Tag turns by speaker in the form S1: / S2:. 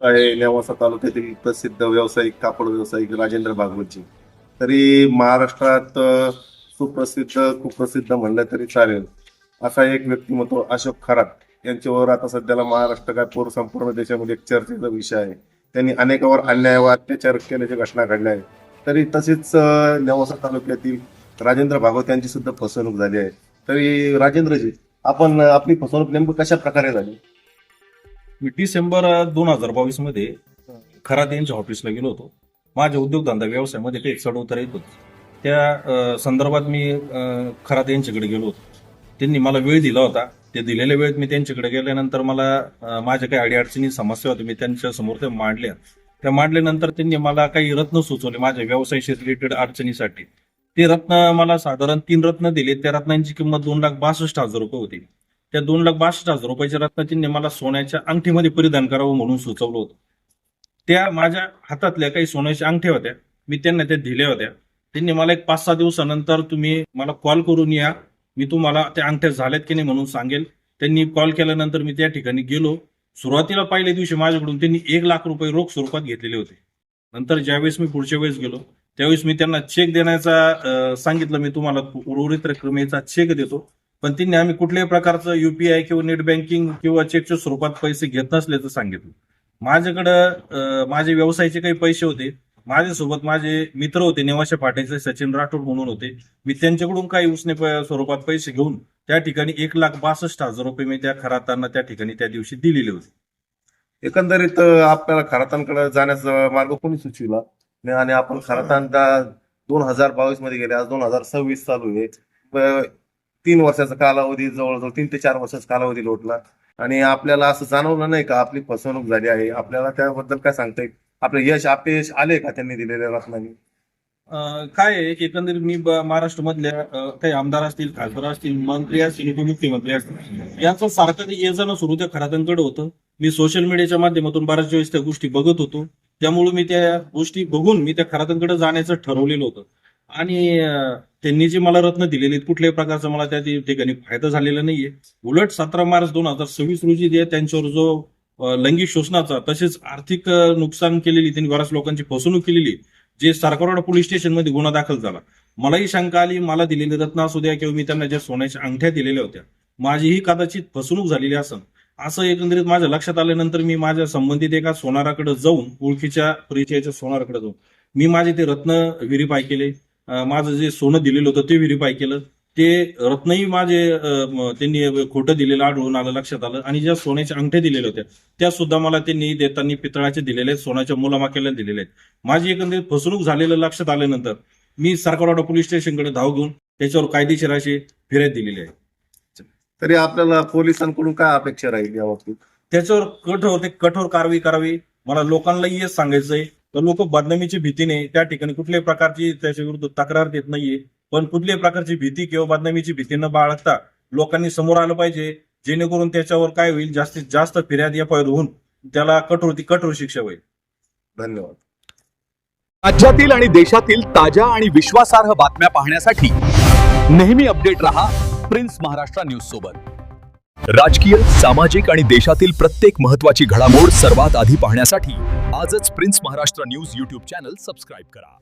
S1: आहे नेवासा तालुक्यातील प्रसिद्ध व्यावसायिक कापड व्यावसायिक राजेंद्र भागवतजी. तरी महाराष्ट्रात खूप प्रसिद्ध म्हणलं तरी चालेल असा एक व्यक्तिमत्व अशोक खरात यांच्यावर आता सध्याला महाराष्ट्र काय संपूर्ण देशामध्ये एक चर्चेचा विषय आहे. त्यांनी अनेकावर अन्याय व अत्याचार केल्याच्या घटना घडल्या आहेत. तरी तसेच नेवासा तालुक्यातील राजेंद्र भागवत यांची सुद्धा फसवणूक झाली आहे. तरी राजेंद्रजी, आपण आपली फसवणूक नेमकं कशा प्रकारे झाली?
S2: मी डिसेंबर 2022 मध्ये खरात यांच्या ऑफिसला गेलो होतो. माझ्या उद्योगधंदा व्यवसायामध्ये काही चढउतार येत होते. त्या संदर्भात मी खरात यांच्याकडे गेलो होतो. त्यांनी मला वेळ दिला होता. ते दिलेल्या वेळेत मी त्यांच्याकडे गेल्यानंतर मला माझ्या काही अडीअडचणी समस्या होत्या, मी त्यांच्या समोर त्या मांडल्या. त्या मांडल्यानंतर त्यांनी मला काही रत्न सुचवले माझ्या व्यवसायाशी रिलेटेड अडचणीसाठी. ते रत्न मला साधारण 3 रत्न दिले. त्या रत्नांची किंमत 2,62,000 रुपये होती. त्या 2,62,000 रुपयाच्या रत्न त्यांनी मला सोन्याच्या अंगठीमध्ये परिधान करावं म्हणून सुचवलं होतं. त्या माझ्या हातातल्या काही सोन्याच्या अंगठ्या होत्या, मी त्यांना त्या दिल्या होत्या. त्यांनी मला एक 5-6 दिवसानंतर तुम्ही मला कॉल करून या, मी तुम्हाला त्या अंगठ्या झाल्यात की नाही म्हणून सांगेल. त्यांनी कॉल केल्यानंतर मी त्या ठिकाणी गेलो. सुरुवातीला पहिल्या दिवशी माझ्याकडून त्यांनी 1 लाख रुपये रोख स्वरूपात घेतलेले होते. नंतर ज्यावेळेस मी पुढच्या वेळेस गेलो त्यावेळेस मी त्यांना चेक देण्याचा सांगितलं, मी तुम्हाला उर्वरित रकमेचा चेक देतो. पण त्यांनी आम्ही कुठल्याही प्रकारचं UPI किंवा नेट बँकिंग किंवा चेकच्या स्वरूपात पैसे घेत नसल्याचं सांगितलं. माझ्याकडं माझे व्यवसायाचे काही पैसे होते. माझ्यासोबत माझे मित्र होते, नेवाशा फाट्याचे सचिन राठोड म्हणून होते. मी त्यांच्याकडून काही उसने स्वरूपात पैसे घेऊन त्या ठिकाणी 1,62,000 रुपये मी त्या खरातांना त्या ठिकाणी त्या दिवशी दिलेले होते.
S1: एकंदरीत आपल्याला खरातांकडे जाण्याचा मार्ग कोणी सुचविला आणि आपण खरातांना 2022 मध्ये गेले, आज 2026 चालू आहे. 3 वर्षाचा कालावधी, जवळजवळ 3 ते 4 वर्षाचा कालावधी लोटला आणि आपल्याला असं जाणवलं नाही का आपली फसवणूक झाली आहे? आपल्याला त्याबद्दल काय सांगता येईल? आपलं यश अपयश आले का त्यांनी दिलेल्या रत्नांनी?
S2: काय आहे की एकंदरीत मी महाराष्ट्रामधल्या काही आमदार असतील, खासदार असतील, मंत्री असतील, उपमुख्यमंत्री असतील, यांचं सारखं ते येणं सुरू त्या खरातांकडे होतं. मी सोशल मीडियाच्या माध्यमातून बऱ्याच वेळेस त्या गोष्टी बघत होतो. त्यामुळे मी त्या गोष्टी बघून मी त्या खरातांकडे जाण्याचं ठरवलेलं होतं. आणि त्यांनी जे मला रत्न दिलेले कुठल्याही प्रकारचा मला त्या ठिकाणी फायदा झालेला नाहीये. उलट 17 मार्च 2026 रोजी त्यांच्यावर जो लैंगिक शोषणाचा तसेच आर्थिक नुकसान केलेली, त्यांनी बऱ्याच लोकांची फसवणूक केलेली, जे सारकरवाडा पोलीस स्टेशनमध्ये गुन्हा दाखल झाला. मलाही शंका आली, मला दिलेले रत्न असू द्या किंवा मी त्यांना ज्या सोन्याच्या अंगठ्या दिलेल्या होत्या, माझीही कदाचित फसवणूक झालेली असेल असं एकंदरीत माझ्या लक्षात आल्यानंतर मी माझ्या संबंधित एका सोनाराकडे जाऊन, ओळखीच्या परिचयाच्या सोनाराकडे जाऊन मी माझे ते रत्न व्हेरीफाय केले. माझं जे सोनं दिलेलं होतं ते व्हेरीफाय केलं. ते रत्नही माझे त्यांनी खोटं दिलेलं आढळून आलं, लक्षात आलं. आणि ज्या सोन्याच्या अंगठ्या दिलेल्या होत्या त्या सुद्धा मला त्यांनी देताना पितळाचे दिलेले आहेत, सोन्याच्या मोलामाकेला दिलेले आहेत. माझी एकंदरीत फसवणूक झालेलं लक्षात आल्यानंतर मी सारकरवाडा पोलीस स्टेशनकडे धाव घेऊन त्याच्यावर कायदेशीर अशी फिर्याद दिलेली आहे.
S1: तरी आपल्याला पोलिसांकडून काय अपेक्षा राहील या बाबतीत?
S2: त्याच्यावर कठोर कारवाई करावी. मला लोकांनाही हेच सांगायचंय तर लोक बदनामीची भीतीने त्या ठिकाणी कुठल्याही प्रकारची त्याच्या विरुद्ध तक्रार देत नाहीये. पण कुठल्याही प्रकारची भीती किंवा बदनामीची भीती न बाळगता लोकांनी समोर आलं पाहिजे, जेणेकरून त्याच्यावर काय होईल, जास्तीत जास्त फिर्याद एफआयआर होऊन त्याला कठोर शिक्षा होईल.
S1: धन्यवाद.
S3: राज्यातील आणि देशातील ताज्या आणि विश्वासार्ह बातम्या पाहण्यासाठी नेहमी अपडेट रहा प्रिन्स महाराष्ट्र न्यूज सोबत. राजकीय, सामाजिक आणि देशातील प्रत्येक महत्त्वाची घडामोड सर्वात आधी पाहण्यासाठी आजच prince Maharashtra news YouTube channel subscribe करा.